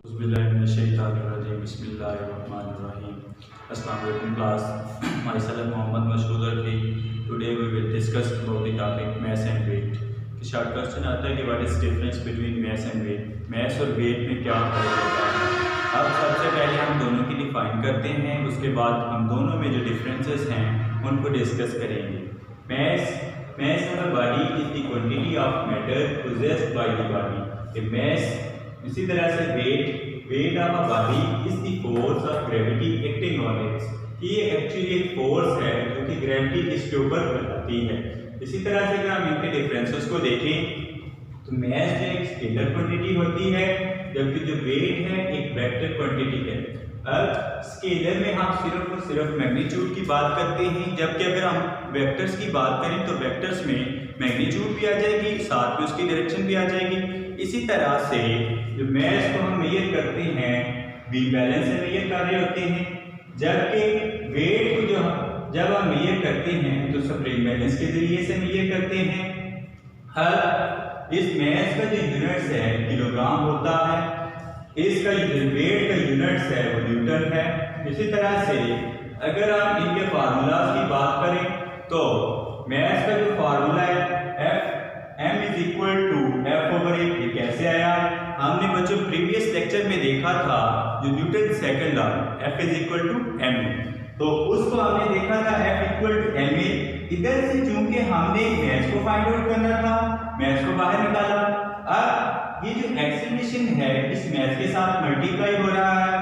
Bismillahirrahmanirrahim. Assalamu alaikum class. Myself Mohammad Mashhud Arfi. Today we will discuss about the topic mass and weight. Short question आता है कि what is difference between mass and weight. mass और weight में क्या फर्क होता है? अब सबसे पहले हम दोनों की डिफाइन करते हैं, उसके बाद हम दोनों में जो डिफरेंसेस हैं उनको डिस्कस करेंगे. mass of a body is the quantity of matter possessed by the body. mass इसी तरह से weight of a body is the force of gravity acting on it. ये एक्चुअली एक फोर्स है जो कि ग्रेविटी इसके ऊपर लगाती है. इसी तरह से अगर हम इनके डिफरेंसेस को देखें तो mass जो एक स्केलर क्वांटिटी होती है जबकि जो weight है एक वेक्टर क्वांटिटी है. अब स्केलर में हम सिर्फ और सिर्फ मैग्नीट्यूड की बात करते हैं, जबकि अगर हम वेक्टर्स की बात करें तो वेक्टर्स में मैग्नीट्यूड भी आ जाएगी, साथ में उसकी डायरेक्शन भी आ जाएगी. इसी तरह से जो mass को हम मेजर करते हैं व्हील बैलेंस से मेजर कर रहे होते हैं, जबकि weight को जो जब हम मेजर करते हैं तो स्प्रिंग बैलेंस के जरिए से मेजर करते हैं. हर इस mass का जो यूनिट्स है किलोग्राम होता है, इसका जो weight का यूनिट्स है वो न्यूटन है. इसी तरह से अगर आप इनके फार्मूलाज की बात करें तो mass का जो फार्मूला है m is equal to F/A. ये कैसे आया? हमने बच्चों प्रीवियस लेक्चर में देखा था जो Newton second law F is equal to m, तो उसको हमने देखा था F इक्वल टू ma. इधर से चूंकि हमने mass को फाइंड आउट करना था, mass को बाहर निकाला. अब ये जो एक्सेलरेशन है इस mass के साथ मल्टीप्लाई हो रहा है.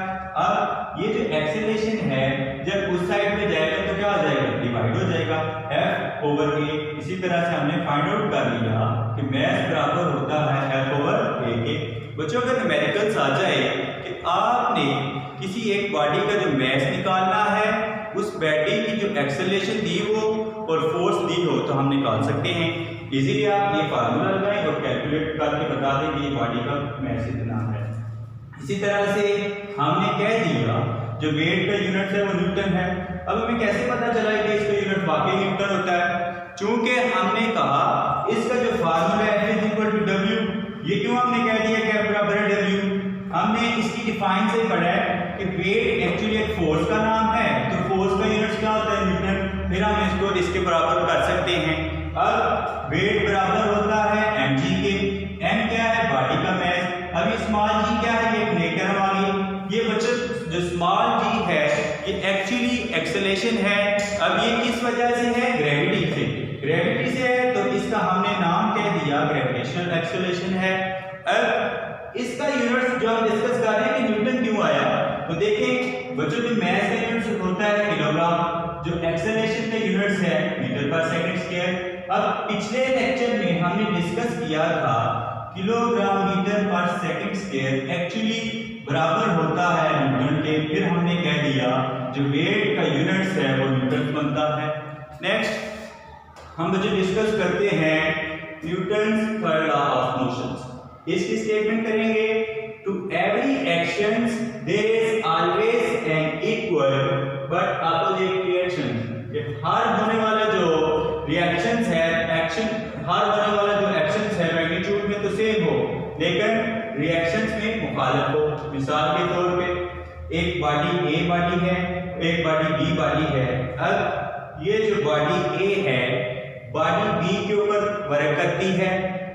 अब ये जो एक्सेलरेशन है जब उस साइड पे जाएगा तो क्या हो जाएगा? डिवाइड हो जाएगा F/A. इसी तरह से हमने फाइंड आउट कर लिया कि mass बराबर होता है F/A के. बच्चों अगर न्यूमेरिकल्स आ जाए कि आपने किसी एक बॉडी का जो mass निकालना है, उस बॉडी की जो एक्सेलरेशन दी हो और फोर्स दी हो तो हम निकाल सकते हैं. इजीली आप ये फार्मूला लगाएं और कैलकुलेट करके बता दें कि ये बॉडी का mass इतना है. इसी तरह से हमने कह दिया जो वेट का यूनिट है वो न्यूटन है. अब हमें कैसे पता चला कि इसका यूनिट वाकई न्यूटन होता है? चूंकि हमने कहा इसका जो फार्मूला है F is equal to W. ये क्यों हमने कह दिया कि F बराबर है W? हमने इसकी डिफाइन से पढ़ा है कि वेट एक्चुअली एक फोर्स का नाम है, तो फोर्स का यूनिट क्या होता है? न्यूटन. फिर हम इसको इसके बराबर कर सकते हैं. अब वेट बराबर होता है mg के. m क्या है? बॉडी का mass. अब ये स्मॉल g क्या है? ये एक नेटर आ गई. ये बच्चों जो स्मॉल g है ये एक्चुअली एक्सेलरेशन है. अब ये किस वजह से है? ग्रेविटी से. ग्रेविटी से है तो इसका हमने नाम कह दिया ग्रेविटेशनल एक्सेलरेशन है. अब इसका यूनिट जो हम डिस्कस कर रहे हैं कि न्यूटन क्यों आया, तो देखें बच्चों जो mass का यूनिट होता है किलोग्राम, जो एक्सेलरेशन का यूनिट्स है मीटर पर सेकंड स्क्वायर. अब पिछले लेक्चर में हमने डिस्कस किया था किलोग्राम मीटर पर सेकंड स्क्वायर एक्चुअली बराबर होता है न्यूटन के. फिर हमने कह दिया जो वेट का यूनिट्स है वो न्यूटन बनता है. नेक्स्ट हम बच्चे डिस्कस करते हैं Newton's third law of motions. इसकी स्टेटमेंट करेंगे to every actions there is always an equal but opposite reaction. हर होने वाला जो रिएक्शंस है हर होने वाला जो एक्शंस है मैग्नीट्यूड में तो सेम हो लेकिन रिएक्शंस में मुखालिफ हो. मिसाल के तौर पे एक बॉडी A बॉडी है, एक बॉडी B बॉडी है. अब ये जो बॉडी A है बॉडी B के ऊपर वर्क करती है,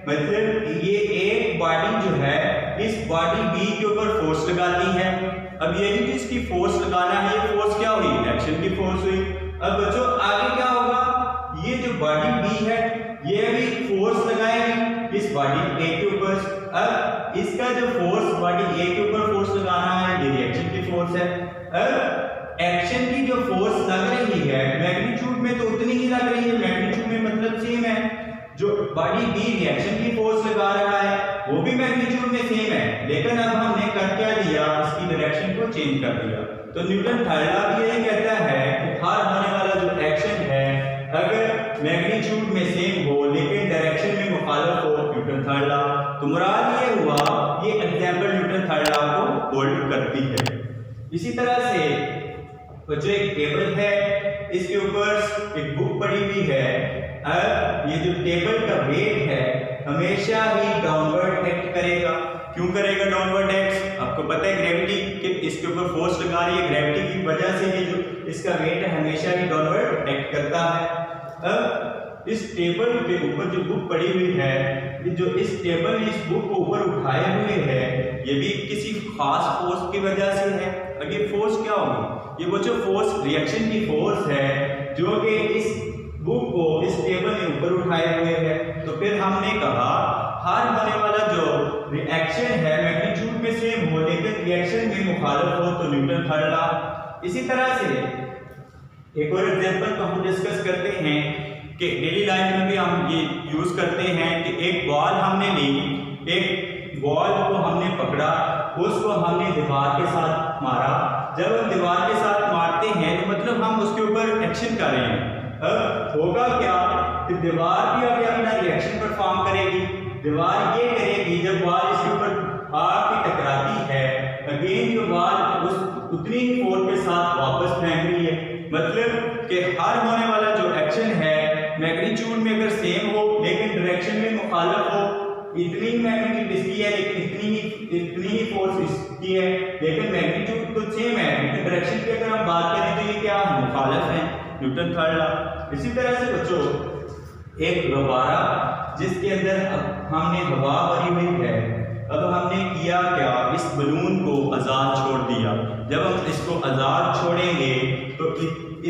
मतलब ये एक बॉडी जो है इस बॉडी B के ऊपर फोर्स लगाती है. अब यही जो इसकी फोर्स लगाना है ये फोर्स क्या हुई? एक्शन की फोर्स हुई. अब बच्चों आगे क्या होगा? ये जो बॉडी B है ये भी फोर्स लगाएगी इस बॉडी A के ऊपर. अब इसका जो फोर्स बॉडी A के ऊपर फोर्स लगाना है ये रिएक्शन की फोर्स है. अब एक्शन की जो फोर्स लग रही है मैग्नीट्यूड में तो उतनी ही लग रही है, मैग्नीट्यूड में मतलब सेम है. जो बॉडी B रिएक्शन की फोर्स लगा रहा है वो भी मैग्नीट्यूड में सेम है, लेकिन अब हमने कर क्या दिया? इसकी डायरेक्शन को चेंज कर दिया. तो न्यूटन थर्ड लॉ भी यही कहता है कि हर होने वाला जो एक्शन है अगर मैग्नीट्यूड में सेम हो लेकिन डायरेक्शन में मुखालिफ हो न्यूटन थर्ड लॉ. तो मुराद ये हुआ ये एग्जांपल न्यूटन थर्ड लॉ को होल्ड करती है. इसी तरह से बच्चों एक टेबल है, इसके ऊपर एक बुक पड़ी हुई है. अब ये जो टेबल का वेट है हमेशा ही डाउनवर्ड एक्ट करेगा. क्यों करेगा डाउनवर्ड एक्ट? आपको पता है ग्रेविटी के इसके ऊपर फोर्स लगा रही है, ग्रेविटी की वजह से ये जो इसका वेट है हमेशा ही डाउनवर्ड एक्ट करता है। अब इस टेबल के ऊपर जो बुक पड़ी हुई है, ये जो इस टेबल ने इस बुक को ऊपर उठाए हुए है, ये भी किसी खास फोर्स की वजह से है। अब ये फोर्स क्या होगी? ये वो जो फोर्स रिएक्शन की फोर्स है जो कि इस बुक को इस टेबल ने ऊपर उठाए हुए है। तो फिर हमने कहा हर होने वाला जो रिएक्शन है मैग्नीट्यूड में सेम हो लेकिन रिएक्शन में मुखालिफ हो तो न्यूटन थर्ड लॉ। इसी तरह से एक और एग्जांपल को हम डिस्कस करते हैं कि डेली लाइफ में भी हम ये यूज करते हैं कि एक बॉल हमने ली, एक बॉल को हमने पकड़ा, उसको हमने दीवार के साथ मारा। जब हम दीवार के साथ मारते हैं तो मतलब हम उसके ऊपर एक्शन कर रहे हैं। होगा क्या कि दीवार भी अभी अपना रिएक्शन परफॉर्म करेगी। दीवार ये करेगी जब बॉल इसके ऊपर आके टकराती है, अगेन जो बॉल उस उतनी ही फोर्स के साथ वापस फेंक रही है। मतलब कि हर होने वाला जो एक्शन है मैग्नीट्यूड में अगर सेम हो लेकिन डायरेक्शन में मुखालिफ हो, इतनी मैग्नीट्यूड इसकी है लेकिन इतनी ही फोर्स इसकी है, लेकिन मैग्नीट्यूड तो सेम है लेकिन डायरेक्शन की अगर हम बात करें तो ये क्या मुखालिफ है, न्यूटन थर्ड लॉ। इसी तरह से बच्चों एक गुब्बारा जिसके अंदर हमने हवा भरी हुई है, अब हमने किया क्या, इस बलून को आज़ाद छोड़ दिया। जब हम इसको आज़ाद छोड़ेंगे तो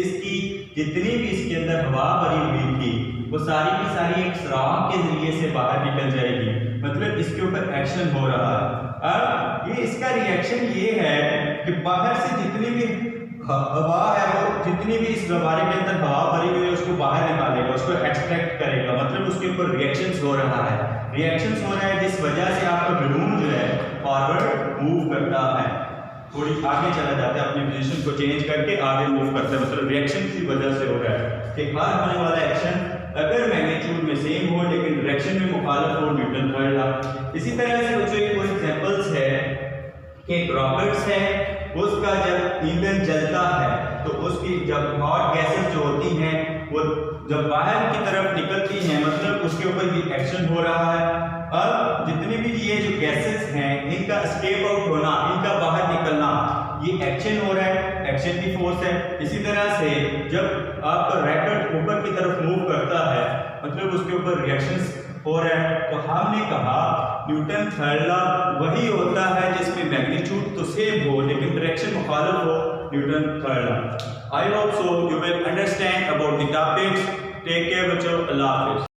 इसकी जितनी भी इसके अंदर हवा भरी हुई थी वो सारी की सारी एक सुराख के जरिए से बाहर निकल जाएगी। मतलब इसके ऊपर एक्शन हो रहा है। अब ये इसका रिएक्शन ये है कि बाहर से जितनी भी हवा है वो जितनी भी इस गुब्बारे के अंदर हवा भरी हुई है उसको बाहर निकालेगा, उसको एक्सट्रैक्ट करेगा। मतलब उसके ऊपर रिएक्शंस हो रहा है, रिएक्शंस हो रहा है जिस वजह से आपका बलून जो है फॉरवर्ड मूव करता है, थोड़ी आगे चला जाता है, अपनी पोजीशन को चेंज करके आगे मूव करता है। मतलब रिएक्शन की वजह से हो रहा है कि हर होने वाला एक्शन अगर मैग्नीट्यूड में सेम हो लेकिन डायरेक्शन में मुखालिफ हो, न्यूटन थर्ड लॉ। इसी तरह से बच्चों एक और एग्जांपल्स है कि रॉकेट्स है, उसका जब ईंधन जलता है तो उसकी जब हॉट गैसेस जो होती हैं वो जब बाहर की तरफ निकलती हैं, मतलब उसके ऊपर ये एक्शन हो रहा है। अब जितनी भी ये जो गैसेस हैं इनका स्केप आउट होना, इनका बाहर निकलना, ये एक्शन हो रहा है, एक्शन की फोर्स है। इसी तरह से जब आपका रॉकेट ऊपर की तरफ मूव करता है मतलब उसके ऊपर रिएक्शंस हो रहा है। तो हमने कहा न्यूटन थर्ड लॉ वही होता है जिसमें मैग्नीट्यूड तो सेम हो लेकिन डायरेक्शन मुखालिफ हो, Newton third law. I hope so you will understand about the topics. Take care बच्चों, अल्लाह हाफिज़।